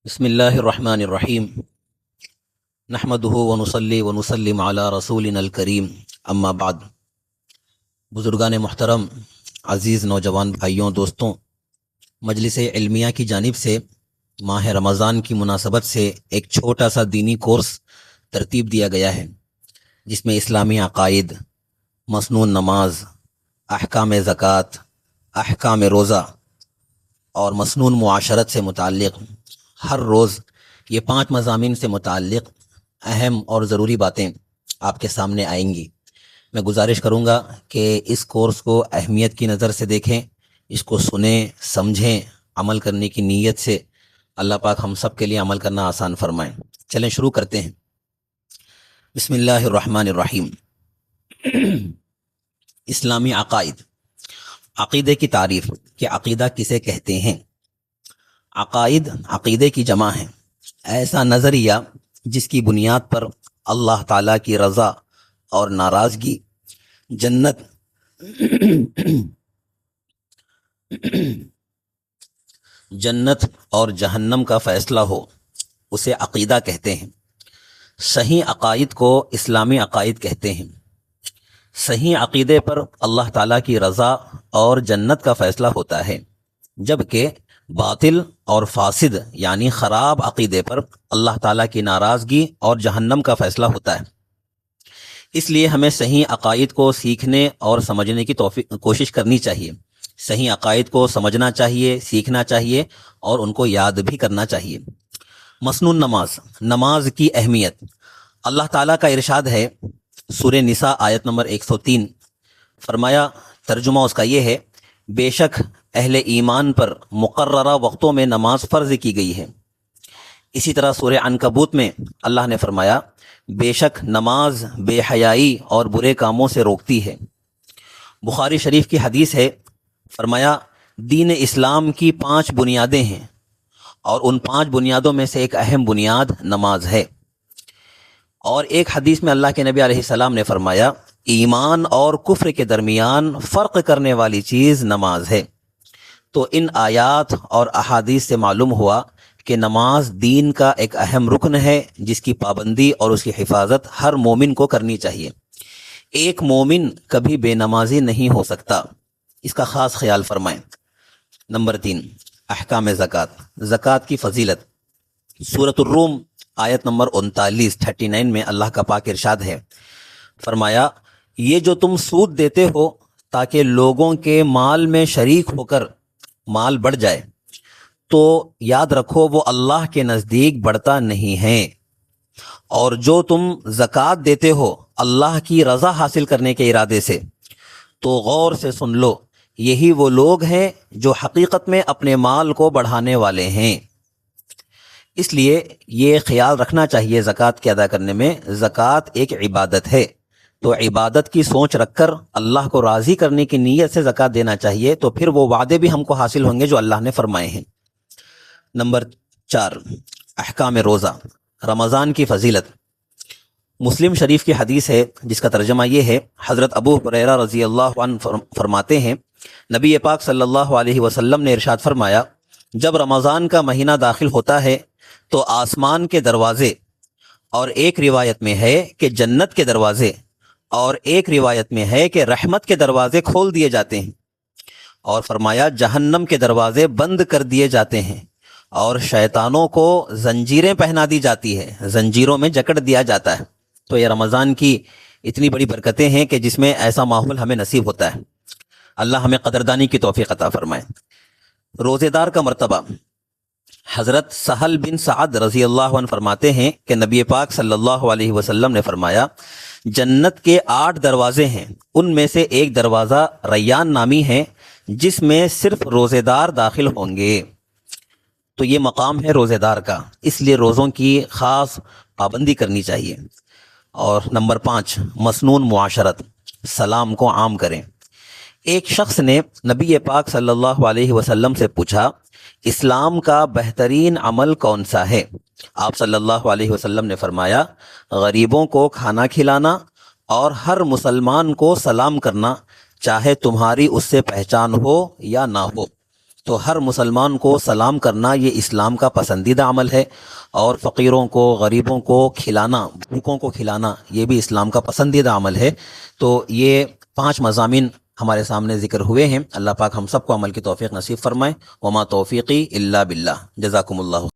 بسم اللہ الرحمن الرحیم نحمدہ ونصلی ونسلم علی رسولنا الکریم اما بعد۔ بزرگان محترم، عزیز نوجوان بھائیوں، دوستوں، مجلس علمیہ کی جانب سے ماہ رمضان کی مناسبت سے ایک چھوٹا سا دینی کورس ترتیب دیا گیا ہے، جس میں اسلامی عقائد، مسنون نماز، احکام زکوٰۃ، احکام روزہ اور مسنون معاشرت سے متعلق ہر روز یہ 5 مضامین سے متعلق اہم اور ضروری باتیں آپ کے سامنے آئیں گی۔ میں گزارش کروں گا کہ اس کورس کو اہمیت کی نظر سے دیکھیں، اس کو سنیں، سمجھیں، عمل کرنے کی نیت سے اللہ پاک ہم سب کے لیے عمل کرنا آسان فرمائیں۔ چلیں شروع کرتے ہیں۔ بسم اللہ الرحمن الرحیم۔ اسلامی عقائد، عقیدے کی تعریف کہ عقیدہ کسے کہتے ہیں۔ عقائد عقیدے کی جمع ہے، ایسا نظریہ جس کی بنیاد پر اللہ تعالیٰ کی رضا اور ناراضگی، جنت جنت اور جہنم کا فیصلہ ہو، اسے عقیدہ کہتے ہیں۔ صحیح عقائد کو اسلامی عقائد کہتے ہیں۔ صحیح عقیدے پر اللہ تعالیٰ کی رضا اور جنت کا فیصلہ ہوتا ہے، جبکہ باطل اور فاسد یعنی خراب عقیدے پر اللہ تعالیٰ کی ناراضگی اور جہنم کا فیصلہ ہوتا ہے۔ اس لیے ہمیں صحیح عقائد کو سیکھنے اور سمجھنے کی کوشش کرنی چاہیے۔ صحیح عقائد کو سمجھنا چاہیے، سیکھنا چاہیے اور ان کو یاد بھی کرنا چاہیے۔ مسنون نماز، نماز کی اہمیت۔ اللہ تعالیٰ کا ارشاد ہے، سورہ نساء آیت نمبر 103، فرمایا، ترجمہ اس کا یہ ہے، بے شک اہل ایمان پر مقررہ وقتوں میں نماز فرض کی گئی ہے۔ اسی طرح سورہ عنکبوت میں اللہ نے فرمایا، بے شک نماز بے حیائی اور برے کاموں سے روکتی ہے۔ بخاری شریف کی حدیث ہے، فرمایا، دین اسلام کی 5 بنیادیں ہیں اور ان 5 بنیادوں میں سے ایک اہم بنیاد نماز ہے۔ اور ایک حدیث میں اللہ کے نبی علیہ السلام نے فرمایا، ایمان اور کفر کے درمیان فرق کرنے والی چیز نماز ہے۔ تو ان آیات اور احادیث سے معلوم ہوا کہ نماز دین کا ایک اہم رکن ہے، جس کی پابندی اور اس کی حفاظت ہر مومن کو کرنی چاہیے۔ ایک مومن کبھی بے نمازی نہیں ہو سکتا، اس کا خاص خیال فرمائیں۔ نمبر 3، احکام زکوٰۃ، زکوٰۃ کی فضیلت۔ سورۃ الروم آیت نمبر 39 میں اللہ کا پاک ارشاد ہے، فرمایا، یہ جو تم سود دیتے ہو تاکہ لوگوں کے مال میں شریک ہو کر مال بڑھ جائے، تو یاد رکھو وہ اللہ کے نزدیک بڑھتا نہیں ہے، اور جو تم زکوٰۃ دیتے ہو اللہ کی رضا حاصل کرنے کے ارادے سے، تو غور سے سن لو، یہی وہ لوگ ہیں جو حقیقت میں اپنے مال کو بڑھانے والے ہیں۔ اس لیے یہ خیال رکھنا چاہیے زکوٰۃ کے ادا کرنے میں، زکوٰۃ ایک عبادت ہے، تو عبادت کی سوچ رکھ کر اللہ کو راضی کرنے کی نیت سے زکوٰۃ دینا چاہیے، تو پھر وہ وعدے بھی ہم کو حاصل ہوں گے جو اللہ نے فرمائے ہیں۔ نمبر 4، احکام روزہ، رمضان کی فضیلت۔ مسلم شریف کی حدیث ہے جس کا ترجمہ یہ ہے، حضرت ابو ہریرہ رضی اللہ عنہ فرماتے ہیں، نبی پاک صلی اللہ علیہ وسلم نے ارشاد فرمایا، جب رمضان کا مہینہ داخل ہوتا ہے تو آسمان کے دروازے، اور ایک روایت میں ہے کہ جنت کے دروازے، اور ایک روایت میں ہے کہ رحمت کے دروازے کھول دیے جاتے ہیں، اور فرمایا جہنم کے دروازے بند کر دیے جاتے ہیں، اور شیطانوں کو زنجیریں پہنا دی جاتی ہے، زنجیروں میں جکڑ دیا جاتا ہے۔ تو یہ رمضان کی اتنی بڑی برکتیں ہیں کہ جس میں ایسا ماحول ہمیں نصیب ہوتا ہے۔ اللہ ہمیں قدردانی کی توفیق عطا فرمائے۔ روزے دار کا مرتبہ۔ حضرت سہل بن سعد رضی اللہ عنہ فرماتے ہیں کہ نبی پاک صلی اللہ علیہ وسلم نے فرمایا، جنت کے 8 دروازے ہیں، ان میں سے ایک دروازہ ریان نامی ہے، جس میں صرف روزے دار داخل ہوں گے۔ تو یہ مقام ہے روزے دار کا، اس لیے روزوں کی خاص پابندی کرنی چاہیے۔ اور نمبر 5، مسنون معاشرت، سلام کو عام کریں۔ ایک شخص نے نبی پاک صلی اللہ علیہ وسلم سے پوچھا، اسلام کا بہترین عمل کون سا ہے؟ آپ صلی اللہ علیہ وسلم نے فرمایا، غریبوں کو کھانا کھلانا اور ہر مسلمان کو سلام کرنا، چاہے تمہاری اس سے پہچان ہو یا نہ ہو۔ تو ہر مسلمان کو سلام کرنا یہ اسلام کا پسندیدہ عمل ہے، اور فقیروں کو، غریبوں کو کھلانا، بھوکوں کو کھلانا یہ بھی اسلام کا پسندیدہ عمل ہے۔ تو یہ 5 مضامین ہمارے سامنے ذکر ہوئے ہیں۔ اللہ پاک ہم سب کو عمل کی توفیق نصیب فرمائے۔ وما توفیقی الا باللہ۔ جزاکم اللہ۔